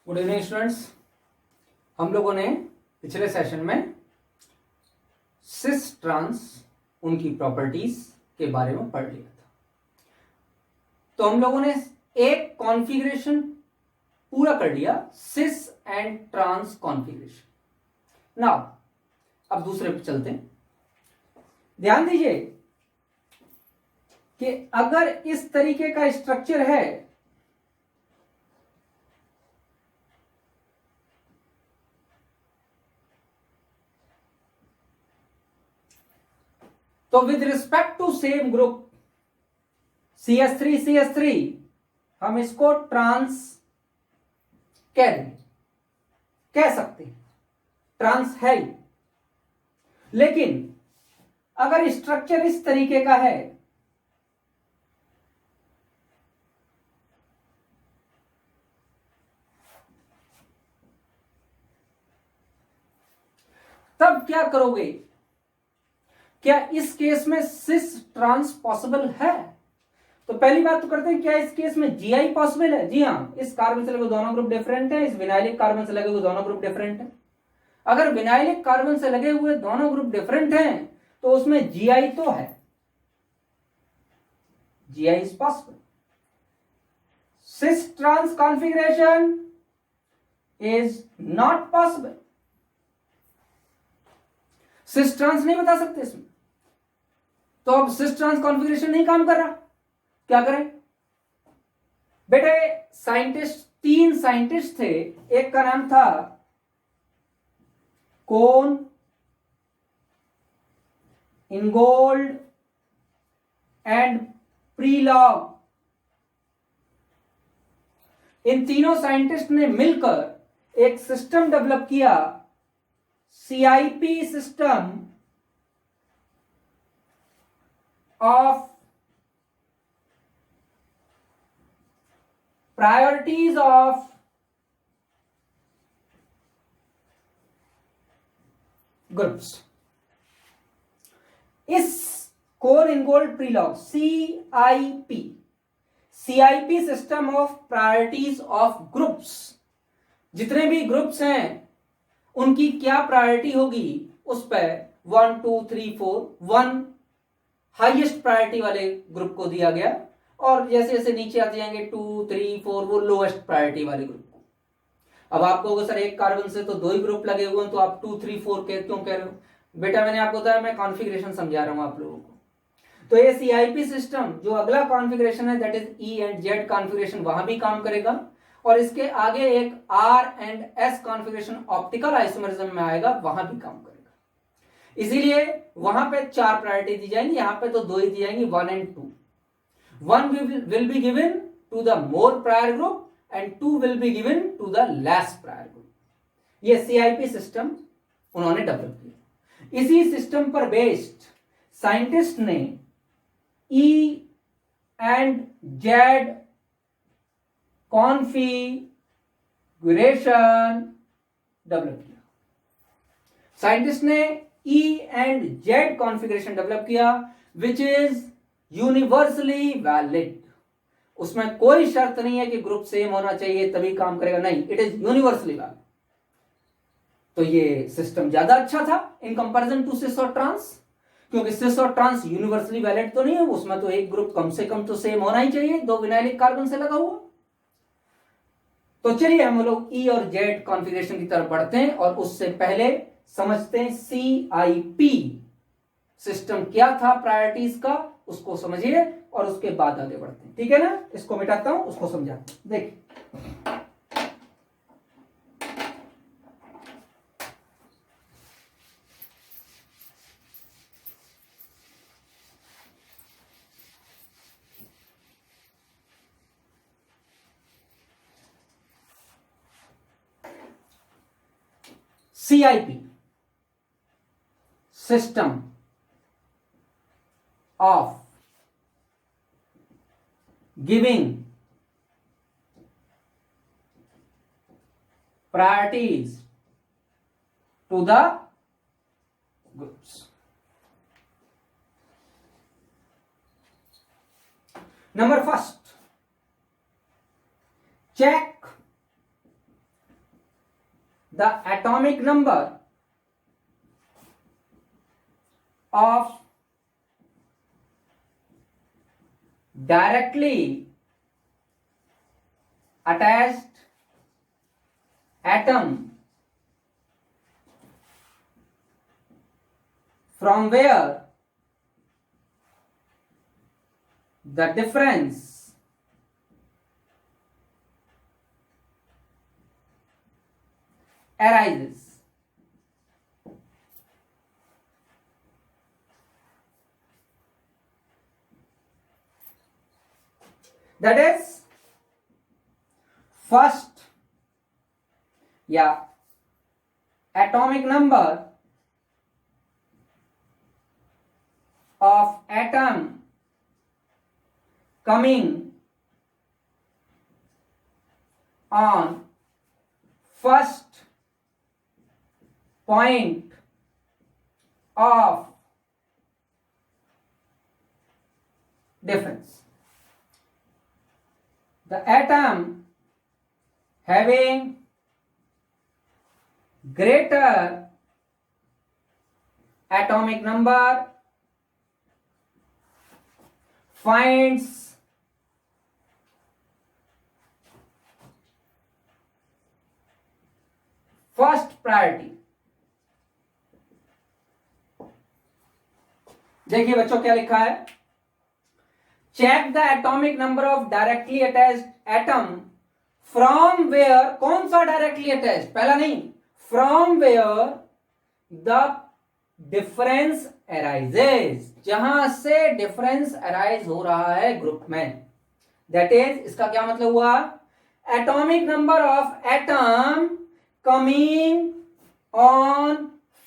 Good evening students. हम लोगों ने पिछले सेशन में सिस ट्रांस उनकी प्रॉपर्टीज के बारे में पढ़ लिया था। तो हम लोगों ने एक कॉन्फ़िगरेशन पूरा कर लिया, सिस एंड ट्रांस कॉन्फ़िगरेशन। नाउ अब दूसरे पे चलते हैं। ध्यान दीजिए कि अगर इस तरीके का स्ट्रक्चर है तो with respect to same group CH3 हम इसको ट्रांस कह देंगे, कह सकते हैं, ट्रांस है ही। लेकिन अगर स्ट्रक्चर इस तरीके का है तब क्या करोगे? क्या इस केस में सिस ट्रांस पॉसिबल है? तो पहली बात तो करते हैं, क्या इस केस में जीआई पॉसिबल है? जी हाँ, इस कार्बन से लगे दोनों ग्रुप डिफरेंट है, इस विनाइलिक कार्बन से लगे हुए दोनों ग्रुप डिफरेंट है। अगर विनाइलिक कार्बन से लगे हुए दोनों ग्रुप डिफरेंट हैं तो उसमें जीआई तो है, GI is possible. Cis trans configuration is not possible. Cis trans नहीं बता सकते इसमें, तो अब सिस ट्रांस कॉन्फ़िगरेशन नहीं काम कर रहा, क्या करें बेटे? तीन साइंटिस्ट थे, एक का नाम था कोन, इनगोल्ड एंड प्रीलॉग। इन तीनों साइंटिस्ट ने मिलकर एक सिस्टम डेवलप किया, CIP system of priorities of groups. इस Cahn Ingold Prelog CIP system of priorities of groups, जितने भी ग्रुप्स हैं उनकी क्या प्रायोरिटी होगी उस पर 1 2 3 4 1 हाईएस्ट प्रायोरिटी वाले ग्रुप को दिया गया, और जैसे जैसे नीचे आते जाएंगे 2 3 4 वो लोएस्ट प्रायोरिटी वाले ग्रुप को। अब आपको अगर सर एक कार्बन से तो दो ही ग्रुप लगे हुए हैं तो आप 2 3 4 क्यों कह रहे हो? बेटा मैंने आपको बताया, मैं कॉन्फ़िगरेशन समझा रहा हूं आप लोगों को। तो ये CIP सिस्टम जो अगला कॉन्फ़िगरेशन है that is E and Z configuration, वहां भी काम करेगा, और इसके आगे एक R and S configuration optical isomerism में आएगा, वहां भी काम करेगा। इसीलिए वहां पे 4 प्रायोरिटी दी जाएंगी, यहां पे तो 2 ही दी जाएंगी, 1 and 2। 1 will be given to the more prior group and 2 will be given to the less prior group। ये CIP सिस्टम उन्होंने डेवलप किया। इसी सिस्टम पर बेस्ड साइंटिस्ट ने E and Z configuration develop किया। साइंटिस्ट ने E and Z configuration develop किया which is universally valid. उसमें कोई शर्त नहीं है कि ग्रुप सेम होना चाहिए तभी काम करेगा, नहीं, इट इज यूनिवर्सली वैलिड। तो ये सिस्टम ज्यादा अच्छा था इन कंपैरिजन टू सिस और ट्रांस, क्योंकि सिस और ट्रांस यूनिवर्सली वैलिड तो नहीं है, उसमें तो एक ग्रुप कम से कम तो सेम होना ही चाहिए, दो विनाइलिक कार्बन से लगा हुआ। तो चलिए हम लोग E और Z कॉन्फ़िगरेशन की तरफ बढ़ते हैं, और उससे पहले समझते हैं CIP सिस्टम क्या था प्रायोरिटीज का, उसको समझिए और उसके बाद आगे बढ़ते हैं, ठीक है ना? इसको मिटाता हूं, उसको समझाता हूं। देखिए CIP system of giving priorities to the groups. Number first, check the atomic number of directly attached atom from where the difference arises. That is first atomic number of atom coming on first point of difference. The atom having greater atomic number finds first priority. देखिए बच्चों क्या लिखा है, check the atomic number of directly attached atom from where, कौन सा directly attached, पहला नहीं, from where the difference arises, जहां से डिफरेंस अराइज हो रहा है ग्रुप में. दैट इज, इसका क्या मतलब हुआ, atomic number of atom coming on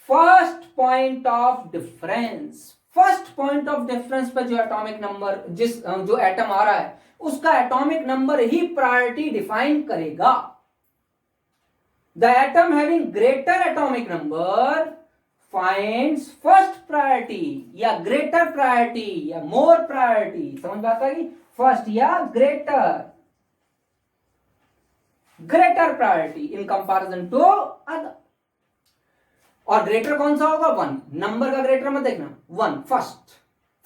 first point of difference. First point of difference पर जो एटॉमिक नंबर, जो एटम आ रहा है उसका एटॉमिक नंबर ही प्रायोरिटी डिफाइन करेगा. The atom having greater atomic number finds first priority या ग्रेटर प्रायोरिटी या मोर priority. समझ में आता है कि फर्स्ट या greater priority in comparison to other. और ग्रेटर कौन सा होगा, वन. नंबर का ग्रेटर मत देखना, one.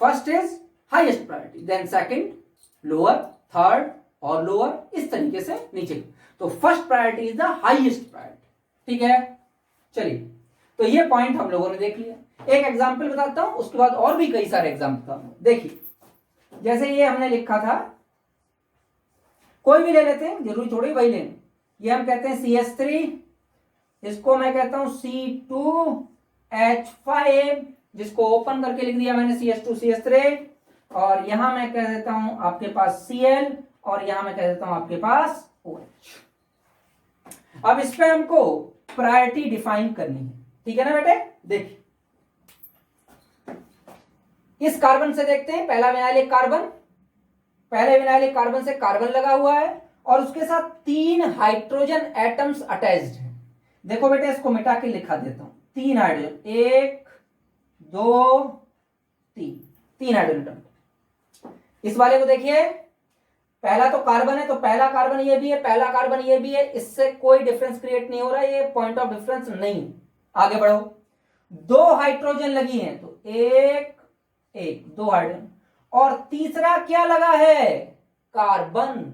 First is highest priority, then second, lower, third और लोअर, इस तरीके से नीचे. तो first priority is the highest priority. ठीक है, चलिए, तो ये पॉइंट हम लोगों ने देख लिया. एक एग्जांपल बताता हूं, उसके बाद और भी कई सारे एग्जांपल बताता हूं. देखिए, जैसे ये हमने लिखा था, कोई भी ले लेते हैं, जरूरी थोड़ी वही लें. ये हम कहते हैं CH3, इसको मैं कहता हूं C2H5, जिसको ओपन करके लिख दिया मैंने CH2CH3, और यहां मैं कह देता हूं आपके पास Cl, और यहां मैं कह देता हूं आपके पास OH. अब इस पे हमको प्रायोरिटी डिफाइन करनी है. ठीक है ना बेटे. देखिए, इस कार्बन से देखते हैं, पहला विनाइलिक कार्बन, पहले विनाइलिक कार्बन से कार्बन लगा हुआ है और उसके साथ 3 हाइड्रोजन एटम्स अटैच्ड हैं. देखो बेटे, इसको मिटा के लिखा देता हूं. 3 हाइड्रोजन, 1 2 3 हाइड्रोजन. इस वाले को देखिए, पहला तो कार्बन है, तो पहला कार्बन ये भी है, पहला कार्बन ये भी है, इससे कोई डिफरेंस क्रिएट नहीं हो रहा है, ये पॉइंट ऑफ डिफरेंस नहीं. आगे बढ़ो, 2 हाइड्रोजन लगी हैं, तो 2 हाइड्रोजन, और तीसरा क्या लगा है, कार्बन.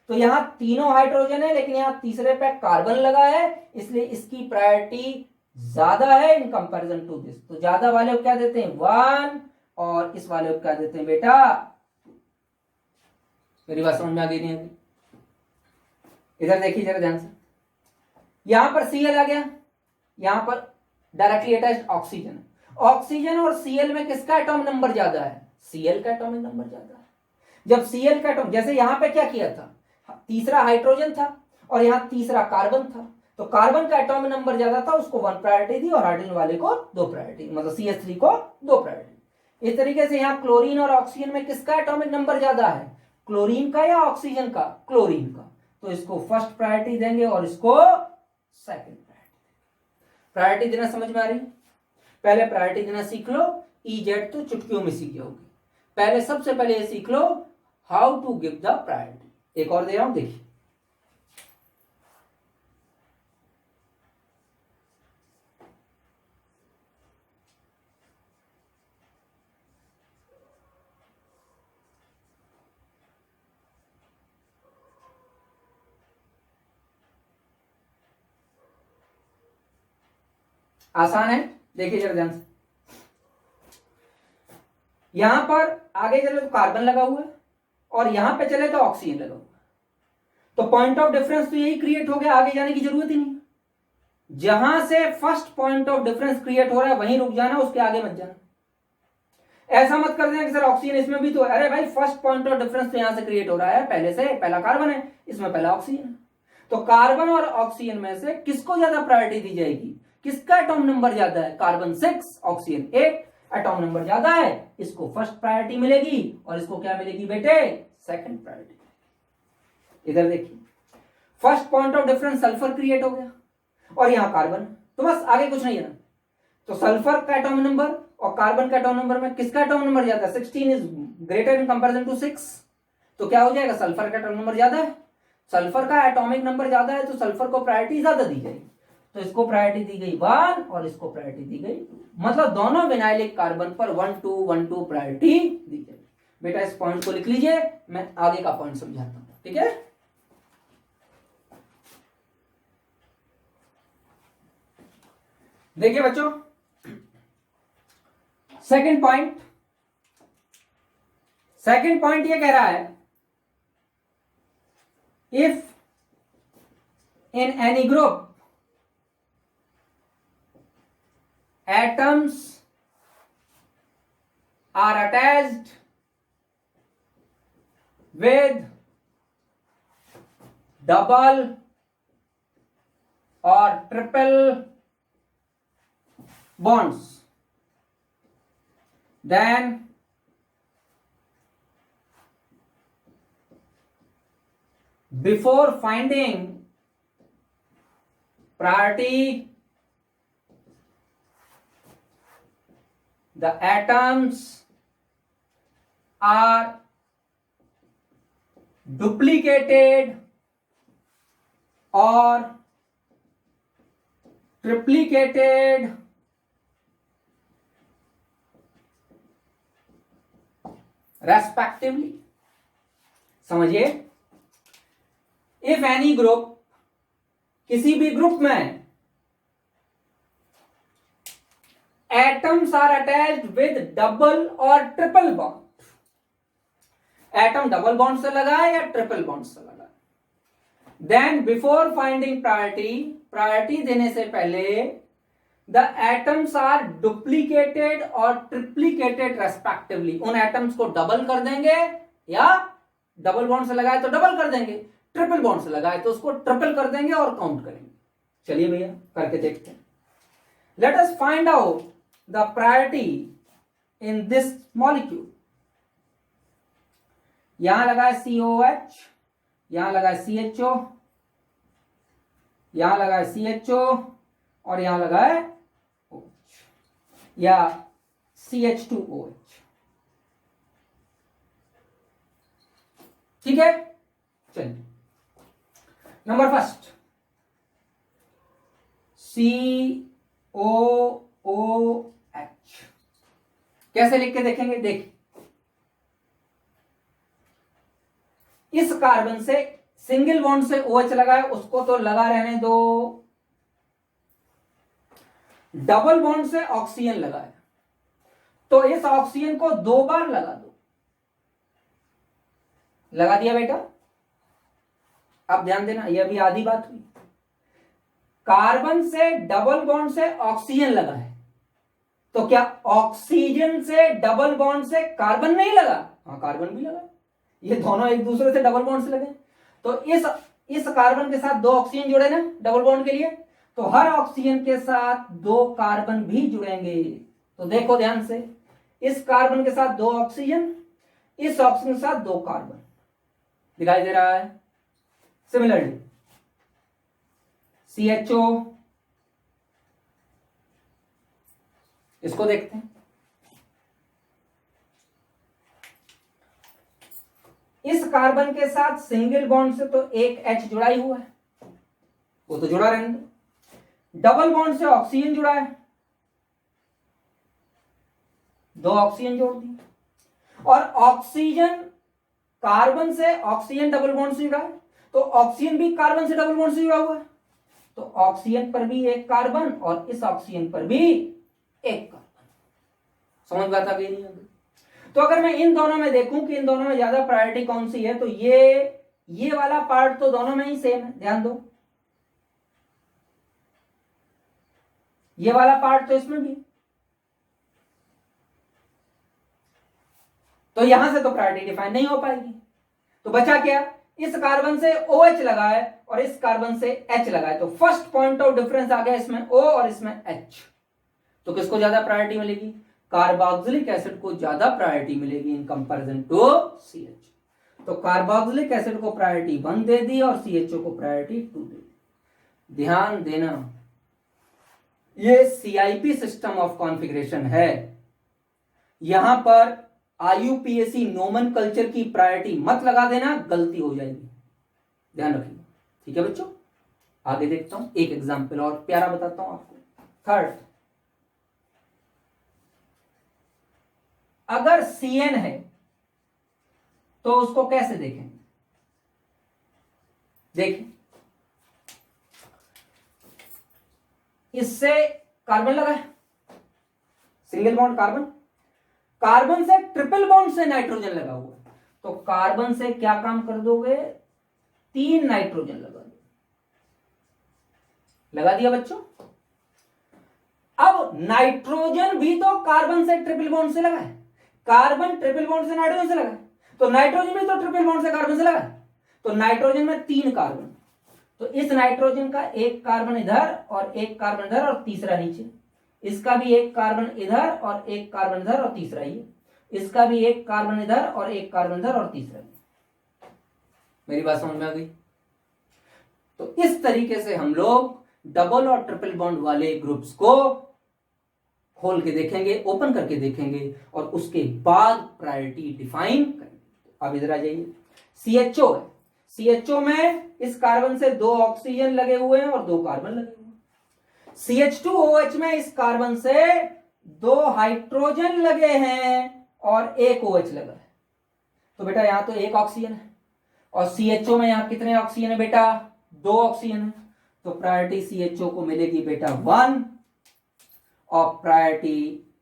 तो यहां तीनों हाइड्रोजन है, लेकिन यहां तीसरे पे कार्बन लगा है, इसलिए इसकी प्रायोरिटी ज्यादा है इन कंपैरिजन टू दिस. तो ज्यादा वाले को क्या देते हैं, 1, और इस वाले को क्या देते हैं बेटा. मेरी बात समझ में आ गई नहीं? इधर देखिए जरा ध्यान से, यहां पर Cl आ गया, यहां पर डायरेक्टली अटैच्ड ऑक्सीजन. ऑक्सीजन और Cl में किसका एटॉमिक नंबर ज्यादा है, Cl का एटॉमिक नंबर ज्यादा है. जब Cl का एटॉम, जैसे यहां पे क्या किया था, तीसरा हाइड्रोजन था और यहां तीसरा कार्बन था, तो कार्बन का एटॉमिक नंबर ज्यादा था, उसको 1 प्रायोरिटी दी, और हाइड्रोजन वाले को 2 प्रायोरिटी, मतलब CH3 को 2 प्रायोरिटी. इस तरीके से यहां क्लोरीन और ऑक्सीजन में किसका एटॉमिक नंबर ज्यादा है, क्लोरीन का या ऑक्सीजन का, क्लोरीन का. तो इसको फर्स्ट प्रायोरिटी देंगे और इसको सेकंड प्रायोरिटी. प्रायोरिटी देना समझ में आ रही? पहले प्रायोरिटी देना सीख लो. EZ तो चुटकियों में सीख जाओगे. पहले सबसे पहले ये सीख लो, how to give the priority. एक और दे रहा हूं, देखिए, आसान है, देखिए जरा ध्यान से। यहां पर आगे चले तो कार्बन लगा हुआ है और यहां पे चले तो ऑक्सीजन लगा हुआ है, तो पॉइंट ऑफ डिफरेंस तो यही क्रिएट हो गया, आगे जाने की जरूरत ही नहीं। जहां से first point of difference create हो रहा है वहीं रुक जाना, उसके आगे मत जाना। ऐसा मत कर देना कि सर ऑक्सीजन इसमें भी तो, अरे भाई फर्स्ट पॉइंट ऑफ डिफरेंस तो यहां से क्रिएट हो रहा है, पहले से पहला कार्बन है, इसमें पहला ऑक्सीजन है, तो कार्बन और ऑक्सीजन में से किसको ज्यादा प्रायोरिटी दी जाएगी, किसका एटॉम नंबर ज्यादा है, कार्बन 6 ऑक्सीजन 8, एटॉम नंबर ज्यादा है, इसको फर्स्ट प्रायोरिटी मिलेगी और इसको क्या मिलेगी बेटे, सेकंड प्रायोरिटी। इधर देखिए, first point of difference sulphur create हो गया और यहां कार्बन, तो बस आगे कुछ नहीं है ना। तो सल्फर का एटॉम नंबर और कार्बन का एटॉम नंबर में किसका एटॉम नंबर ज्यादा है, 16 is greater in comparison to 6, तो क्या हो जाएगा, सल्फर का एटॉम नंबर ज्यादा है, सल्फर का एटॉमिक नंबर ज्यादा है तो सल्फर को प्रायोरिटी ज्यादा दी जाएगी, तो इसको प्रायोरिटी दी गई 1 और इसको प्रायोरिटी दी गई 2, मतलब दोनों विनाइलिक कार्बन पर 1 2 1 2 प्रायोरिटी दी जाएगी। बेटा इस पॉइंट को लिख लीजिए, मैं आगे का पॉइंट समझाता हूं, ठीक है। देखिए बच्चों, सेकंड पॉइंट ये कह रहा है, if in any group atoms are attached with double or triple bonds, then before finding priority, the atoms are duplicated or triplicated respectively। समझिए, इफ एनी ग्रुप, किसी भी ग्रुप में atoms are attached with double और triple bond, atom double bond से लगा है या triple bond से लगा है, देन बिफोर फाइंडिंग प्रायोरिटी देने से पहले द एटम्स आर डुप्लीकेटेड और ट्रिप्लीकेटेड रेस्पेक्टिवली, उन एटम्स को डबल कर देंगे, या डबल बॉन्ड से लगाए तो डबल कर देंगे, ट्रिपल बॉन्ड से लगाए तो उसको ट्रिपल कर देंगे और काउंट करेंगे। चलिए भैया करके देखते हैं। Let us find out the priority in this molecule. यहां लगा है COH, यहां लगा है CHO, यहां लगा है CHO और यहां लगा है OH या CH2OH, ठीक है। चलिए नंबर फर्स्ट COOH, कैसे लिख के देखेंगे, देखिए इस कार्बन से सिंगल बॉन्ड से OH लगा है, उसको तो लगा रहने दो, डबल बॉन्ड से ऑक्सीजन लगा है तो इस ऑक्सीजन को 2 बार लगा दो, लगा दिया बेटा। अब ध्यान देना, यह भी आधी बात हुई, कार्बन से डबल बॉन्ड से ऑक्सीजन लगा है तो क्या ऑक्सीजन से डबल बॉन्ड से कार्बन नहीं लगा, हाँ कार्बन भी लगा, ये दोनों एक दूसरे से डबल बॉन्ड से लगे, तो इस कार्बन के साथ 2 ऑक्सीजन जुड़े ना डबल बॉन्ड के लिए, तो हर ऑक्सीजन के साथ 2 कार्बन भी जुड़ेंगे। तो देखो ध्यान से, इस कार्बन के साथ 2 ऑक्सीजन, इस ऑक्सीजन के साथ 2 कार्बन, दिखाई दे रहा है। सिमिलरली CHO, इसको देखते हैं, इस कार्बन के साथ सिंगल बॉन्ड से तो एक H जुड़ा ही हुआ है, वो तो जुड़ा रहने दो, डबल बॉन्ड से ऑक्सीजन जुड़ा है, 2 ऑक्सीजन जोड़ दिए, और ऑक्सीजन कार्बन से ऑक्सीजन डबल बॉन्ड से जुड़ा है तो ऑक्सीजन भी कार्बन से डबल बॉन्ड से जुड़ा हुआ है, तो ऑक्सीजन पर भी एक कार्बन और इस ऑक्सीजन पर भी एक कार्बन। समझ बात आ गई नहीं अभी? तो अगर मैं इन दोनों में देखूं कि इन दोनों में ज्यादा प्रायोरिटी कौन सी है, तो ये वाला पार्ट तो दोनों में ही सेम है, ध्यान दो। ये वाला पार्ट तो इसमें भी, तो यहां से तो प्रायोरिटी डिफाइन नहीं हो पाएगी। तो बचा क्या? इस कार्बन से OH लगा है और इस कार्बन से H लगा है, तो फर्स्ट पॉइंट ऑफ डिफरेंस आ गया इसमें O और इसमें H। तो किसको ज्यादा प्रायोरिटी मिलेगी? कार्बोक्सिलिक एसिड को ज्यादा प्रायोरिटी मिलेगी इन कंपैरिजन टू CH। तो कार्बोक्सिलिक एसिड को प्रायोरिटी 1 दे दी और CHO को प्रायोरिटी 2 दे दी। ध्यान देना, ये CIP सिस्टम ऑफ कॉन्फ़िगरेशन है। यहां पर IUPAC नोमेनकल्चर की प्रायोरिटी मत लगा देना, गलती हो जाएगी, ध्यान रखिए। ठीक है बच्चों, आगे देखता हूं, एक एग्जांपल और प्यारा बताता हूं आपको। थर्ड, अगर CN है तो उसको कैसे देखेंगे? देखिए, इससे कार्बन लगा है, सिंगल बॉन्ड कार्बन, कार्बन से ट्रिपल बॉन्ड से नाइट्रोजन लगा हुआ है, तो कार्बन से क्या काम कर दोगे? 3 नाइट्रोजन लगा दिया बच्चों। अब नाइट्रोजन भी तो कार्बन से ट्रिपल बॉन्ड से लगा है, कार्बन ट्रिपल बॉन्ड से नाइट्रोजन से लगा है, तो नाइट्रोजन भी तो ट्रिपल बॉन्ड से कार्बन से लगा है, तो नाइट्रोजन में 3 कार्बन, तो इस नाइट्रोजन का एक कार्बन इधर और एक कार्बन इधर और तीसरा नीचे, इसका भी एक कार्बन इधर और एक कार्बन इधर और तीसरा ये, इसका भी एक कार्बन इधर और एक कार्बन इधर और तीसरा ये। मेरी बात समझ में आ गई? तो इस तरीके से हम लोग डबल और ट्रिपल बॉन्ड वाले ग्रुप्स को खोल के देखेंगे, ओपन करके देखेंगे और उसके बाद प्रायोरिटी डिफाइन करेंगे। अब इधर आ जाइए, CHO है, CHO में इस कार्बन से 2 ऑक्सीजन लगे हुए हैं और 2 कार्बन लगे हुए हैं। CH2OH में इस कार्बन से 2 हाइड्रोजन लगे हैं और 1 OH लगा है, तो बेटा यहां तो 1 ऑक्सीजन है, और CHO में यहां कितने ऑक्सीजन है बेटा? 2 ऑक्सीजन है, तो प्रायोरिटी CHO को मिलेगी बेटा 1 और प्रायोरिटी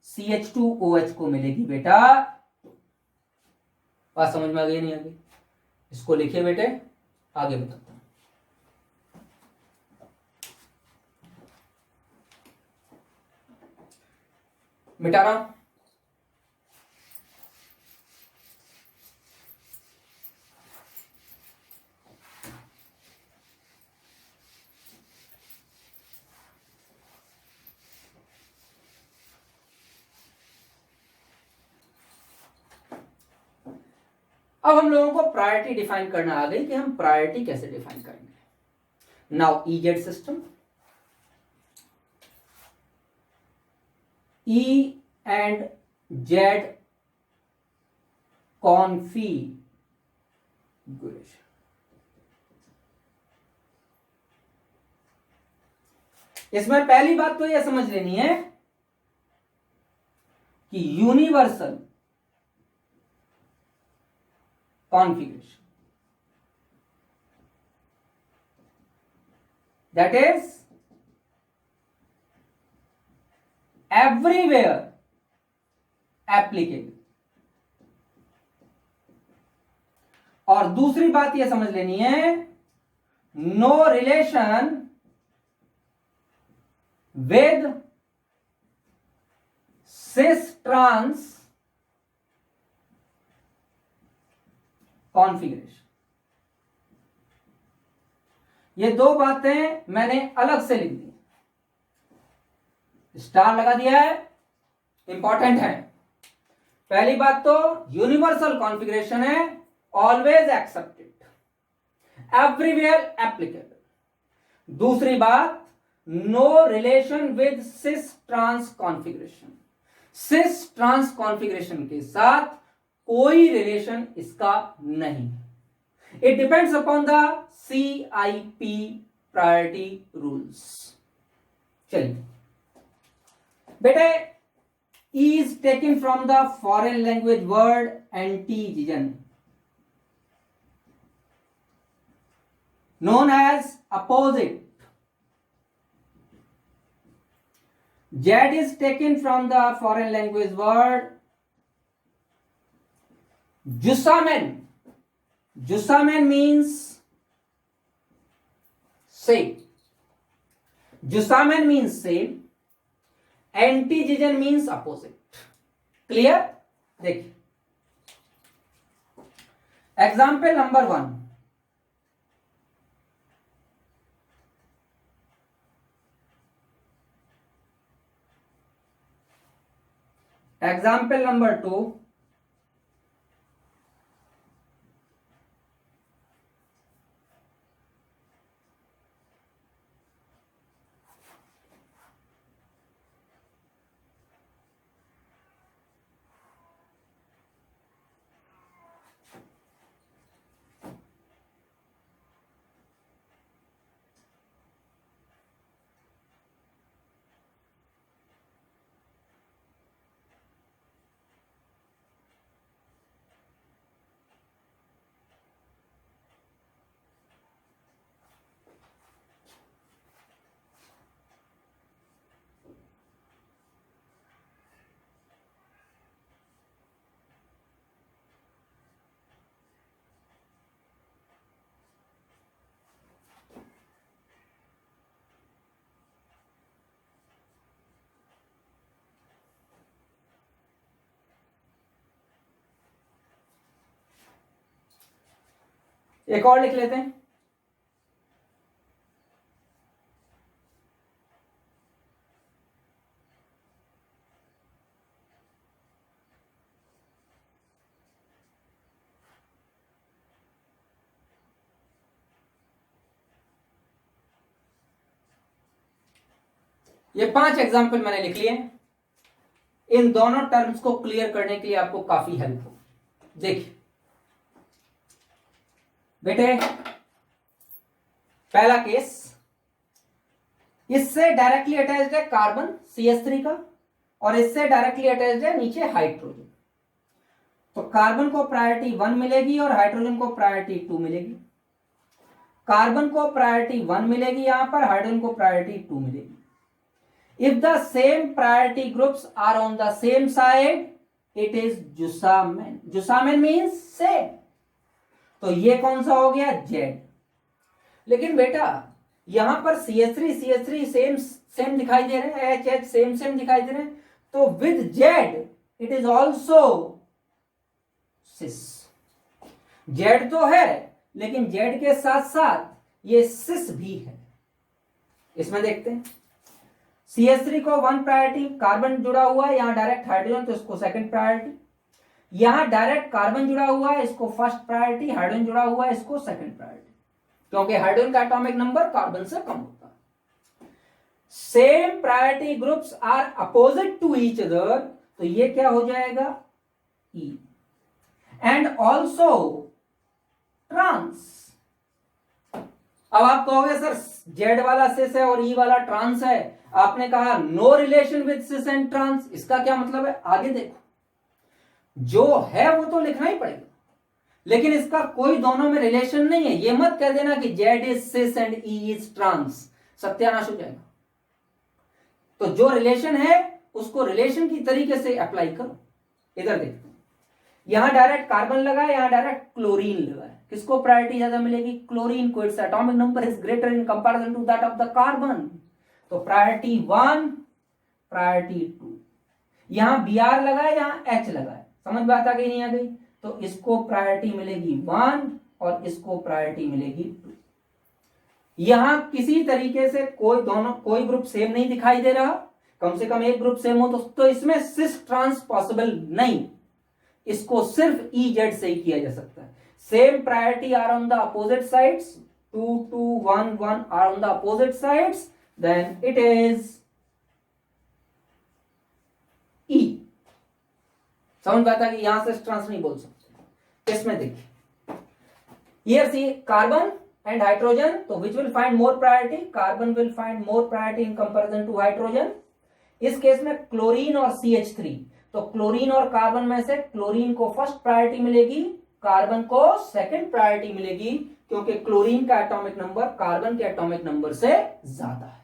CH2OH को मिलेगी बेटा। बात समझ में आ गई नहीं? आगे इसको लिखिए बेटे, आगे बताता हूं। मिटाना, अब हम लोगों को प्रायोरिटी डिफाइन करना आ गई कि हम प्रायोरिटी कैसे डिफाइन करेंगे। Now EZ system, E and Z configuration. इसमें पहली बात तो यह समझ लेनी है कि universal configuration, that is everywhere applicable. और दूसरी बात यह समझ लेनी है, no relation with cis trans configuration. ये 2 बातें मैंने अलग से लिख दी, स्टार लगा दिया है, इंपॉर्टेंट है। पहली बात तो यूनिवर्सल कॉन्फ़िगरेशन है, ऑलवेज एक्सेप्टेड, एवरीवेयर एप्लीकेबल। दूसरी बात, no relation with cis trans configuration, cis trans configuration के साथ कोई रिलेशन इसका नहीं। It depends upon the CIP priority rules. चलिए बेटे, E is taken from the foreign language word antigen known as opposite, Z is taken from the foreign language word Jusamen. Jusamen means same. Jusamen means same. Antijigen means opposite. Clear? देखिए example number 1. Example number 2. एक और लिख लेते हैं. ये 5 example मैंने लिख लिए. इन दोनों टर्म्स को क्लियर करने के लिए आपको काफी हेल्प हो. देखिए बेटे, पहला केस, इससे डायरेक्टली अटैच्ड है कार्बन CH3 का और इससे डायरेक्टली अटैच्ड है नीचे हाइड्रोजन. तो कार्बन को प्रायोरिटी 1 मिलेगी और हाइड्रोजन को प्रायोरिटी 2 मिलेगी. कार्बन को प्रायोरिटी 1 मिलेगी यहां पर, हाइड्रोजन को प्रायोरिटी 2 मिलेगी. If the same priority groups are on the same side it is zusammen. Zusammen means same. तो ये कौन सा हो गया? Z. लेकिन बेटा यहां पर CH3 सेम दिखाई दे रहे हैं, HH सेम दिखाई दे रहे हैं. तो with Z it is also cis. Z तो है लेकिन Z के साथ साथ ये सिस भी है. इसमें देखते हैं. CH3 को 1 प्रायोरिटी, कार्बन जुड़ा हुआ है, यहां डायरेक्ट हाइड्रोजन तो इसको सेकंड प्रायोरिटी. यहां डायरेक्ट कार्बन जुड़ा हुआ है, इसको फर्स्ट प्रायोरिटी. हाइड्रोजन जुड़ा हुआ है, इसको सेकंड प्रायोरिटी, क्योंकि हाइड्रोजन का एटॉमिक नंबर कार्बन से कम होता है. Same priority groups are opposite to each other, तो ये क्या हो जाएगा? E. And also trans. अब आप कहोगे सर Z वाला सिस है और E वाला ट्रांस है, आपने कहा no relation with cis and trans. इसका क्या मतलब है? आगे देखो, जो है वो तो लिखना ही पड़ेगा, लेकिन इसका कोई दोनों में रिलेशन नहीं है. ये मत कह देना कि Z is cis and E is trans, सत्यानाश हो जाएगा. तो जो रिलेशन है उसको रिलेशन की तरीके से अप्लाई करो. इधर देखो, यहां डायरेक्ट कार्बन लगा है, यहां डायरेक्ट क्लोरीन लगा है. किसको प्रायोरिटी ज्यादा मिलेगी? क्लोरीन को. Its atomic number is greater in comparison to that of the carbon. तो प्रायोरिटी 1, प्रायोरिटी 2. यहां Br लगा है, यहां H लगा है. समझ बात आ गई नहीं आ गई? तो इसको प्रायोरिटी मिलेगी 1 और इसको प्रायोरिटी मिलेगी 2. यहां किसी तरीके से कोई ग्रुप सेम नहीं दिखाई दे रहा. कम से कम एक ग्रुप सेम हो तो इसमें सिस ट्रांस पॉसिबल नहीं. इसको सिर्फ EZ से ही किया जा सकता है. Same priority are on the opposite sides, 2 2 1 1 are on the opposite sides, then it is E. समझ बात आ गई? यहां से ट्रांस नहीं बोल सकते. इसमें देखिए, here see carbon and hydrogen, तो which will find more priority? Carbon will find more priority in comparison to hydrogen. इस केस में क्लोरीन और CH3, तो क्लोरीन और कार्बन में से क्लोरीन को फर्स्ट प्रायोरिटी मिलेगी, कार्बन को सेकंड प्रायोरिटी मिलेगी, क्योंकि क्लोरीन का एटॉमिक नंबर कार्बन के एटॉमिक नंबर से ज्यादा है.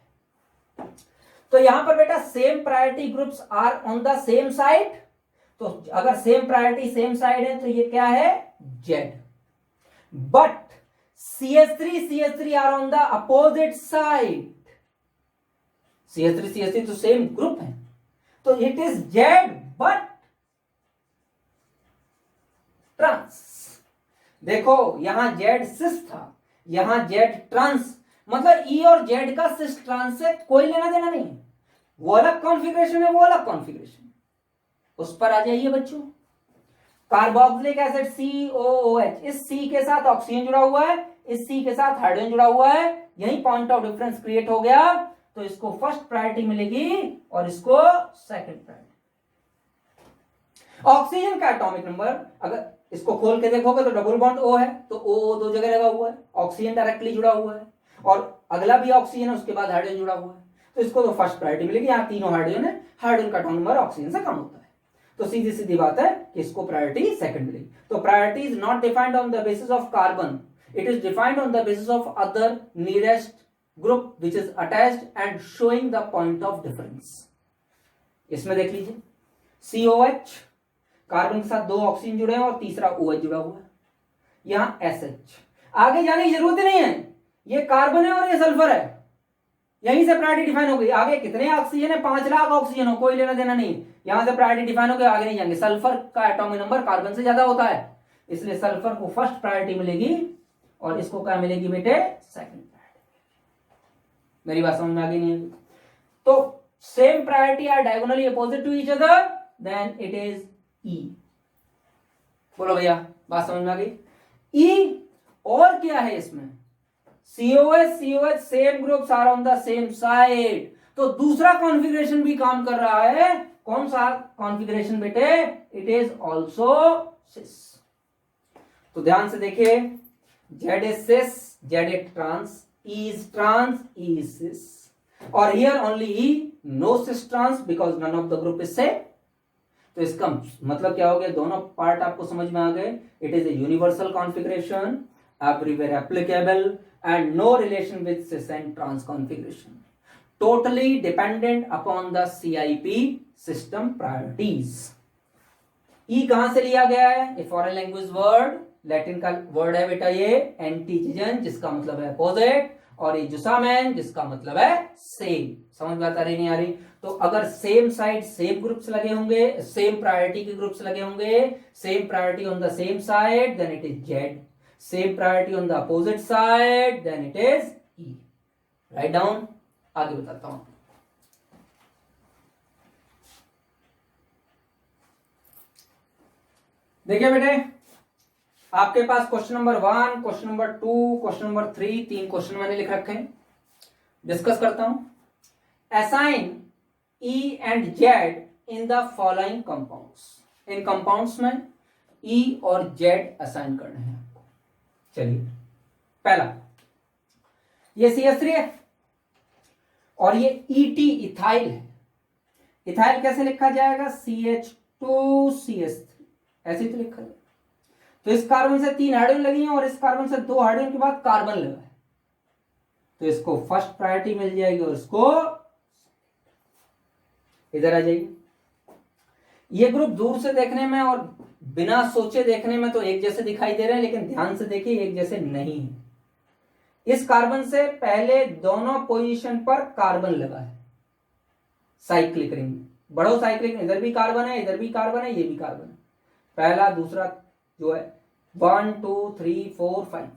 तो यहां पर बेटा same priority groups are on the same side, तो अगर सेम प्रायोरिटी सेम साइड है तो ये क्या है, Z. But CH3 are on the opposite side, CH3 तो सेम ग्रुप है, तो it is Z but trans. देखो यहां जेड सिस था, यहां जेड ट्रांस, मतलब ई और जेड का सिस ट्रांस से कोई लेना देना नहीं है, वो अलग कॉन्फ़िगरेशन है, वो अलग कॉन्फ़िगरेशन, उस पर आ जाइए बच्चों। कार्बोक्सिलिक एसिड COOH, इस C के साथ ऑक्सीजन जुड़ा हुआ है, इस C के साथ हाइड्रोजन जुड़ा हुआ है, यही पॉइंट ऑफ डिफरेंस क्रिएट हो गया, तो इसको फर्स्ट प्रायोरिटी मिलेगी और इसको सेकंड प्रायोरिटी। ऑक्सीजन का एटॉमिक नंबर अगर इसको खोल के देखोगे तो डबल बॉन्ड O है, तो O दो जगह लगा हुआ है, ऑक्सीजन डायरेक्टली जुड़ा हुआ है, और अगला भी ऑक्सीजन है, उसके बाद हाइड्रोजन जुड़ा हुआ है, तो इसको तो फर्स्ट प्रायोरिटी मिलेगी। यहाँ तीनों हाइड्रोजन है, हाइड्रोजन का एटॉमिक नंबर ऑक्सीजन से कम होता है, तो सीधी सीधी बात है कि इसको प्रायोरिटी सेकंड मिलेगी। तो priority is not defined on the basis of carbon, it is defined on the basis of other nearest group which is attached and showing the point of difference. इसमें देख लीजिए COH, कार्बन के साथ दो oxygen जुड़े हैं और तीसरा OH जुड़ा हुआ है, यहां SH, आगे जाने की जरूरत ही नहीं है, ये कार्बन है और ये सल्फर है, यहीं से प्रायोरिटी डिफाइन हो गई। आगे कितने ऑक्सीजन है, 5 लाख ऑक्सीजन हो, कोई लेना देना नहीं, यहां से प्रायोरिटी डिफाइन हो गई, आगे नहीं जाएंगे। सल्फर का एटॉमिक नंबर कार्बन से ज्यादा होता है, इसलिए सल्फर को फर्स्ट प्रायोरिटी मिलेगी और इसको क्या मिलेगी बेटे, सेकंड प्रायोरिटी। मेरी बात समझ में आ गई नहीं है? तो same priority are diagonally opposite to each other, then it is E। बोलो भैया, बात समझ में आ गई? E और क्या है इसमें, COH same groups are on the same side, तो दूसरा कॉन्फ़िगरेशन भी काम कर रहा है। कौन सा कॉन्फ़िगरेशन बेटे, इट इज ऑल्सो सिस। तो ध्यान से देखिए, Z is cis, Z is trans, E is trans, E is cis, और here only E, no cis trans because none of the group is same। तो इसका मतलब क्या हो गया, दोनों पार्ट आपको समझ में आ गए। It is a universal configuration, everywhere applicable and no relation with cis and trans configuration, totally dependent upon the CIP system priorities. E कहां से लिया गया है, a foreign language word, Latin का वर्ड है बेटा ये, एंटीजन जिसका मतलब है अपोजिट, और ये जुसामैन जिसका मतलब है सेम। समझ में आता रही नहीं आ रही? तो अगर सेम साइड सेम ग्रुप्स लगे होंगे, सेम प्रायोरिटी के ग्रुप्स लगे होंगे, same priority on the same side, then it is Z, same priority on the opposite side, then it is E. Right down, आगे बताता हूं। देखिए बेटे, आपके पास question number 1, question number 2, question number 3, 3 question मैंने लिख रखे हैं, डिस्कस करता हूं। Assign E and Z in the following compounds, इन कंपाउंड्स में E और Z असाइन करने हैं आपको। चलिए, पहला ये CH3 है और ये ET इथाइल है। इथाइल कैसे लिखा जाएगा, CH2CH3, ऐसे तो लिखा जाएगा। तो इस कार्बन से 3 हाइड्रोजन लगी हैं और इस कार्बन से 2 हाइड्रोजन के बाद कार्बन लगा है, तो इसको फर्स्ट प्रायोरिटी मिल जाएगी और इसको इधर आ जाइए। ये ग्रुप दूर से देखने में और बिना सोचे देखने में तो एक जैसे दिखाई दे रहे हैं, लेकिन ध्यान से देखिए एक जैसे नहीं है। इस कार्बन से पहले दोनों पोजीशन पर कार्बन लगा है, साइक्लिक रिंग, बड़ो साइक्लिक, इधर भी कार्बन है, इधर भी कार्बन है, ये भी कार्बन है, पहला दूसरा जो है 1 2 3 4 5।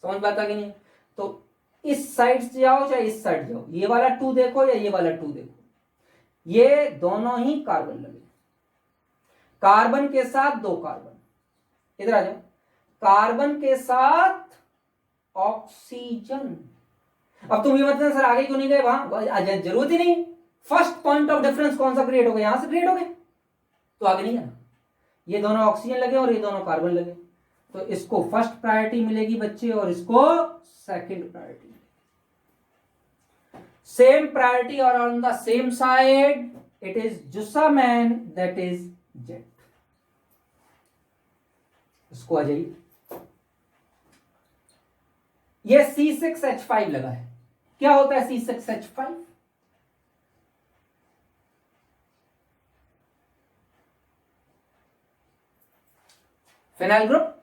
समझ में आता कि नहीं? तो इस साइड से जाओ चाहे इस साइड जाओ, ये वाला 2 देखो या ये वाला 2 देखो, ये दोनों ही कार्बन लगे, कार्बन के साथ 2 कार्बन, इधर आ जाओ, कार्बन के साथ ऑक्सीजन। अब तुम ये बताना सर आगे क्यों नहीं गए वहां, जरूरत ही नहीं, फर्स्ट पॉइंट ऑफ डिफरेंस कौन सा क्रिएट हो गया, यहां से क्रिएट हो गए, तो आगे नहीं जाना। ये दोनों ऑक्सीजन लगे और ये दोनों कार्बन लगे, तो इसको फर्स्ट प्रायोरिटी मिलेगी बच्चे और इसको सेकंड प्रायोरिटी। सेम प्रायोरिटी और on the same side, it is zusammen, that is Z. इसको आ जाइए, ये C6H5 लगा है। क्या होता है C6H5? Phenyl group.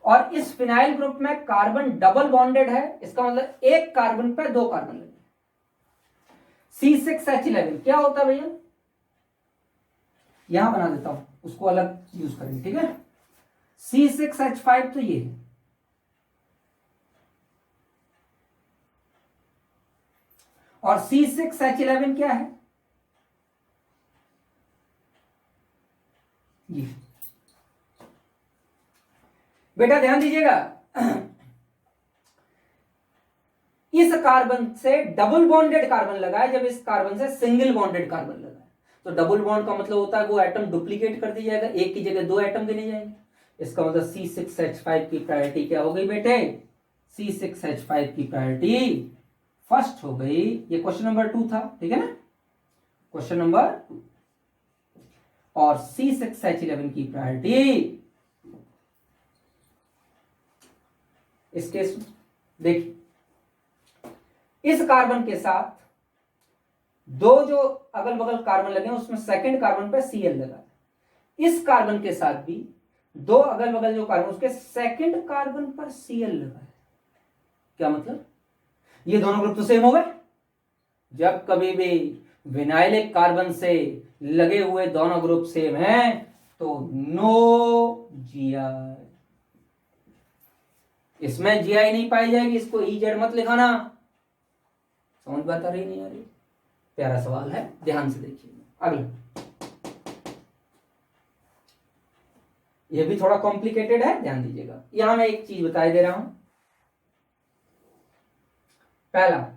और इस फिनाइल ग्रुप में कार्बन डबल बॉन्डेड है, इसका मतलब एक कार्बन पे दो कार्बन लगे। C6H11 क्या होता है भैया, यहां बना देता हूं, उसको अलग यूज करेंगे, ठीक है। C6H5 तो ये है, और C6H11 क्या है, ये। बेटा ध्यान दीजिएगा, इस कार्बन से डबल बॉन्डेड कार्बन लगा है, जब इस कार्बन से सिंगल बॉन्डेड कार्बन लगा है। तो डबल बॉन्ड का मतलब होता है वो एटम डुप्लीकेट कर दिया जाएगा, एक की जगह दो एटम देने जाएंगे। इसका मतलब C6H5 की प्रायोरिटी क्या हो गई बेटे, C6H5 की प्रायोरिटी फर्स्ट हो गई। ये क्वेश्चन नंबर 2 था, ठीक है ना, क्वेश्चन नंबर 2। और C6H11 की प्रायोरिटी इस केस में देखिए, इस कार्बन के साथ दो जो अगल बगल कार्बन लगे हैं उसमें सेकंड कार्बन पे Cl लगा है। इस कार्बन के साथ भी दो अगल बगल जो कार्बन उसके सेकंड कार्बन पर Cl लगा है। क्या मतलब, ये दोनों ग्रुप तो सेम हो गए। जब कभी भी विनाइलिक कार्बन से लगे हुए दोनों ग्रुप सेम हैं तो नो जीआई, इसमें जीआई नहीं पाई जाएगी, इसको EZ मत लिखाना। समझ बात आ रही नहीं आ रही, प्यारा सवाल है, ध्यान से देखिए। अगला, यह भी थोड़ा कॉम्प्लिकेटेड है, ध्यान दीजिएगा। यहां मैं एक चीज बता दे रहा हूं। पहला,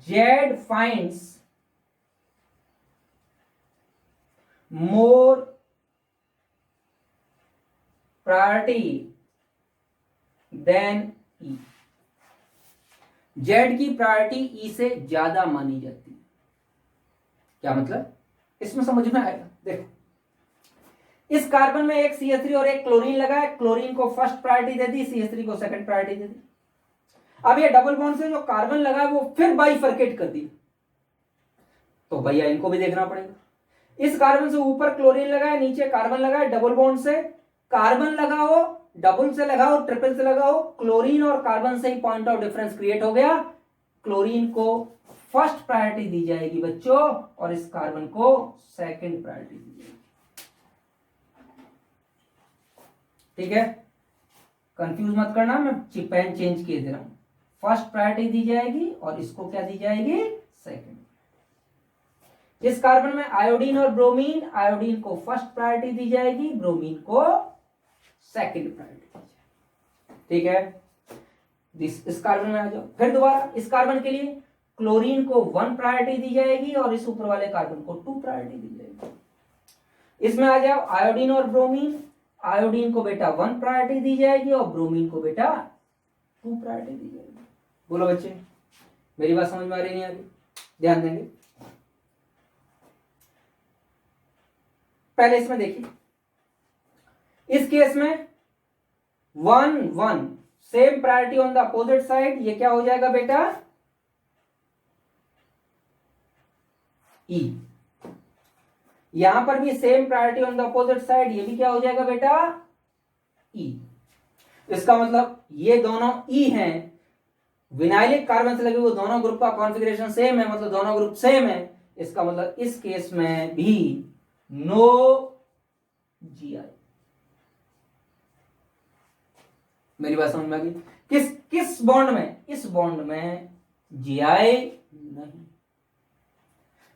Z finds more priority than E। Z की प्रायोरिटी E से ज्यादा मानी जाती है। क्या मतलब, इसमें समझ में आएगा। देखो, इस कार्बन में एक CH3 और एक क्लोरीन लगा है, क्लोरीन को फर्स्ट प्रायोरिटी दे दी, CH3 को सेकंड प्रायोरिटी दे दी। अब ये डबल बॉन्ड से जो कार्बन लगा है वो फिर बाइफरकेट कर दिया, तो भैया इनको भी देखना पड़ेगा। इस कार्बन से ऊपर क्लोरीन लगा है, नीचे कार्बन लगा है, डबल बॉन्ड से कार्बन लगाओ, डबल से लगाओ, ट्रिपल से लगाओ, क्लोरीन और कार्बन से ही पॉइंट ऑफ डिफरेंस क्रिएट हो गया। क्लोरीन को फर्स्ट प्रायोरिटी दी जाएगी बच्चों, और इस कार्बन को सेकंड प्रायोरिटी दी जाएगी। ठीक है, कंफ्यूज मत करना, मैं पेन चेंज किए दे रहा हूं। फर्स्ट प्रायोरिटी दी जाएगी और इसको क्या दी जाएगी, सेकंड। इस कार्बन में आयोडीन और ब्रोमीन, आयोडीन को फर्स्ट प्रायोरिटी दी जाएगी, ब्रोमीन को सेकंड प्रायोरिटी दी जाएगी। ठीक है, इस कार्बन में आ जाओ, फिर दोबारा इस कार्बन के लिए क्लोरीन को 1 प्रायोरिटी दी जाएगी और इस ऊपर वाले कार्बन को 2 प्रायोरिटी दी जाएगी। इसमें आ जाओ आयोडीन और ब्रोमीन, आयोडीन को बेटा 1 प्रायोरिटी दी जाएगी और ब्रोमीन को बेटा 2 प्रायोरिटी दी जाएगी। बोलो बच्चे, मेरी बात समझ में आ रही नहीं आ रही, ध्यान देंगे। पहले इसमें देखिए, इस केस में 1 1 same priority on the opposite side, ये क्या हो जाएगा बेटा, E। यहां पर भी same priority on the opposite side, ये भी क्या हो जाएगा बेटा, E। इसका मतलब ये दोनों E हैं, विनाइलिक कार्बन से लगे हुए दोनों ग्रुप का कॉन्फ़िगरेशन सेम है, मतलब दोनों ग्रुप सेम है। इसका मतलब इस केस में भी नो जीआई। मेरी बात समझ में आ गई। किस बॉन्ड में, इस बॉन्ड में जीआई नहीं।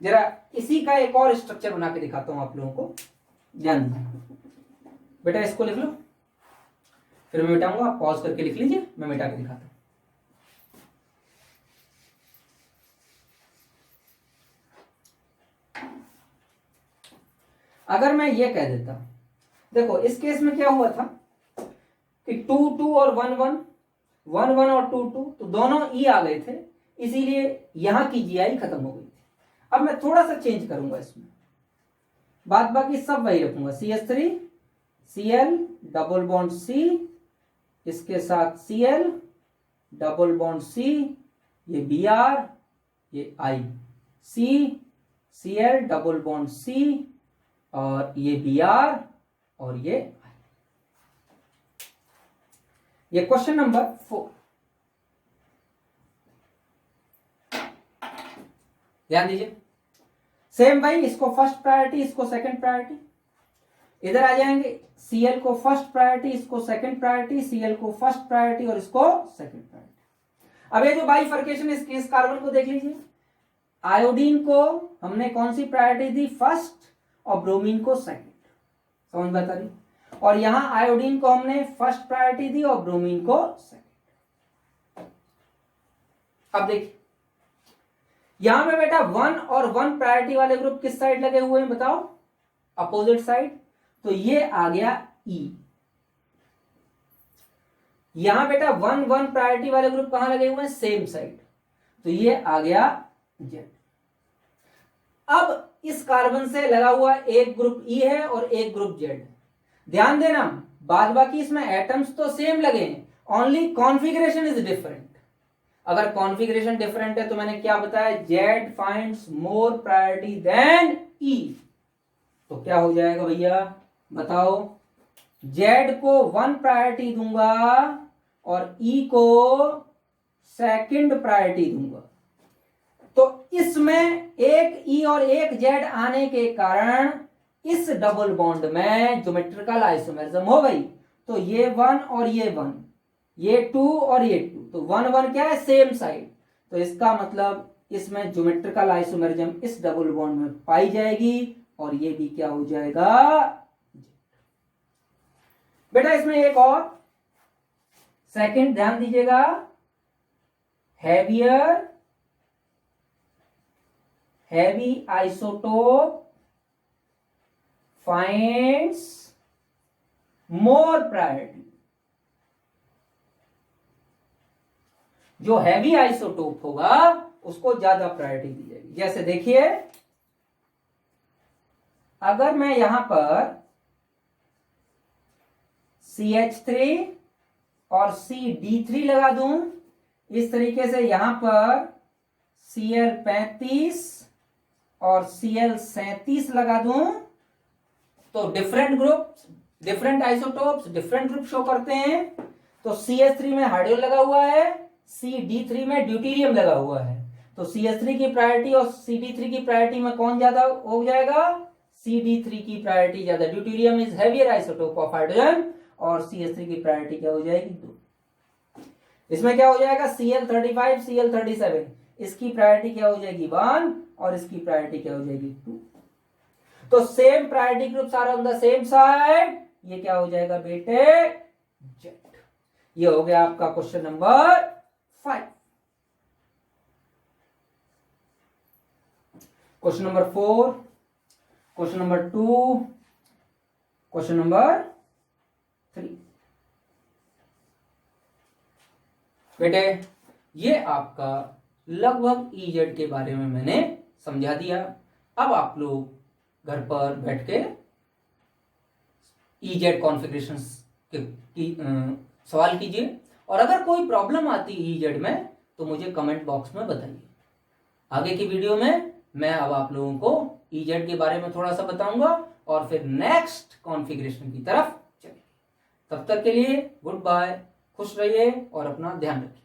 जरा इसी का एक और स्ट्रक्चर बना के दिखाता हूं आप लोगों को, ध्यान दीजिए। बेटा इसको लिख लो, फिर मैं मिटाऊंगा, आप पॉज करके लिख लीजिए, मैं मिटा के दिखाता हूं। अगर मैं ये कह देता, देखो इस केस में क्या हुआ था कि 2 2 और 1 1 1 1 और 2 2, तो दोनों E आ गए थे, इसीलिए यहां की जीआई खत्म हो गई थी। अब मैं थोड़ा सा चेंज करूंगा इसमें, बात बाकी सब वही रखूंगा, CH3 Cl double bond C, इसके साथ Cl डबल बॉन्ड C, ये Br, ये I, C Cl double bond C और ये Br और ये I। ये क्वेश्चन नंबर 4। ध्यान दीजिए, सेम भाई, इसको फर्स्ट प्रायोरिटी, इसको सेकंड प्रायोरिटी। इधर आ जाएंगे, Cl को फर्स्ट प्रायोरिटी, इसको सेकंड प्रायोरिटी, Cl को फर्स्ट प्रायोरिटी और इसको सेकंड प्रायोरिटी। अब ये जो बाइफर्केशन इस कार्बन को देख लीजिए, आयोडीन को हमने कौन सी प्रायोरिटी दी, फर्स्ट, और ब्रोमीन को सेकंड। समझ बता रही। और यहां आयोडीन को हमने फर्स्ट प्रायोरिटी दी और ब्रोमीन को सेकंड। अब देखिए यहां पे बेटा 1 और 1 प्रायोरिटी वाले ग्रुप किस साइड लगे हुए हैं बताओ, अपोजिट साइड। तो ये आ गया E। यहां बेटा 1 1 प्रायोरिटी वाले ग्रुप कहां लगे हुए हैं, सेम साइड। तो ये आ गया Z। अब इस कार्बन से लगा हुआ एक ग्रुप E है और एक ग्रुप Z। ध्यान देना, बाद बाकी इसमें एटम्स तो सेम लगे हैं, ओनली कॉन्फ़िगरेशन इज डिफरेंट। अगर कॉन्फ़िगरेशन डिफरेंट है तो मैंने क्या बताया, Z फाइंड्स मोर प्रायोरिटी देन E। तो क्या हो जाएगा भैया बताओ, Z को 1 प्रायोरिटी दूंगा और E को सेकंड प्रायोरिटी दूंगा। तो इसमें एक E और एक Z आने के कारण इस डबल बॉन्ड में ज्योमेट्रिकल आइसोमेरिज्म हो गई। तो ये 1 और ये 1, ये 2 और ये 2, तो 1 1 क्या है, सेम साइड। तो इसका मतलब इसमें ज्योमेट्रिकल आइसोमेरिज्म इस डबल बॉन्ड में पाई जाएगी और ये भी क्या हो जाएगा। बेटा इसमें एक और सेकंड ध्यान दीजिएगा, हैवी आइसोटोप फाइंड्स मोर प्रायोरिटी। जो हैवी आइसोटोप होगा उसको ज्यादा प्रायोरिटी दी जाएगी। जैसे देखिए, अगर मैं यहां पर CH3 और CD3 लगा दूं, इस तरीके से यहां पर Cl35 और Cl37 लगा दूं, तो different group, different isotopes different group show करते हैं। तो CH3 में हाइड्रोजन लगा हुआ है, CD3 में ड्यूटेरियम लगा हुआ है। तो CH3 की प्रायोरिटी और CD3 की प्रायोरिटी में कौन ज्यादा हो जाएगा, CD3 की प्रायोरिटी ज्यादा। Deuterium is heavier isotope of hydrogen और CH3 की प्रायोरिटी क्या हो जाएगी, 2। इसमें क्या हो जाएगा, Cl35 Cl37, इसकी प्रायोरिटी क्या हो जाएगी, 1 और इसकी प्रायोरिटी क्या हो जाएगी, 2। तो same priority groups are on the same side, ये क्या हो जाएगा बेटे, Z। ये हो गया आपका question number 5। Question number 4, question number 2, question number 3। बेटे ये आपका लगभग EZ के बारे में मैंने समझा दिया। अब आप लोग घर पर बैठ के EZ कॉन्फ़िगरेशंस की सवाल कीजिए, और अगर कोई प्रॉब्लम आती है EZ में तो मुझे कमेंट बॉक्स में बताइए। आगे की वीडियो में मैं अब आप लोगों को EZ के बारे में थोड़ा सा बताऊंगा और फिर नेक्स्ट कॉन्फ़िगरेशन की तरफ चलेंगे। तब तक के लिए गुड बाय, खुश रहिए और अपना ध्यान रखिए।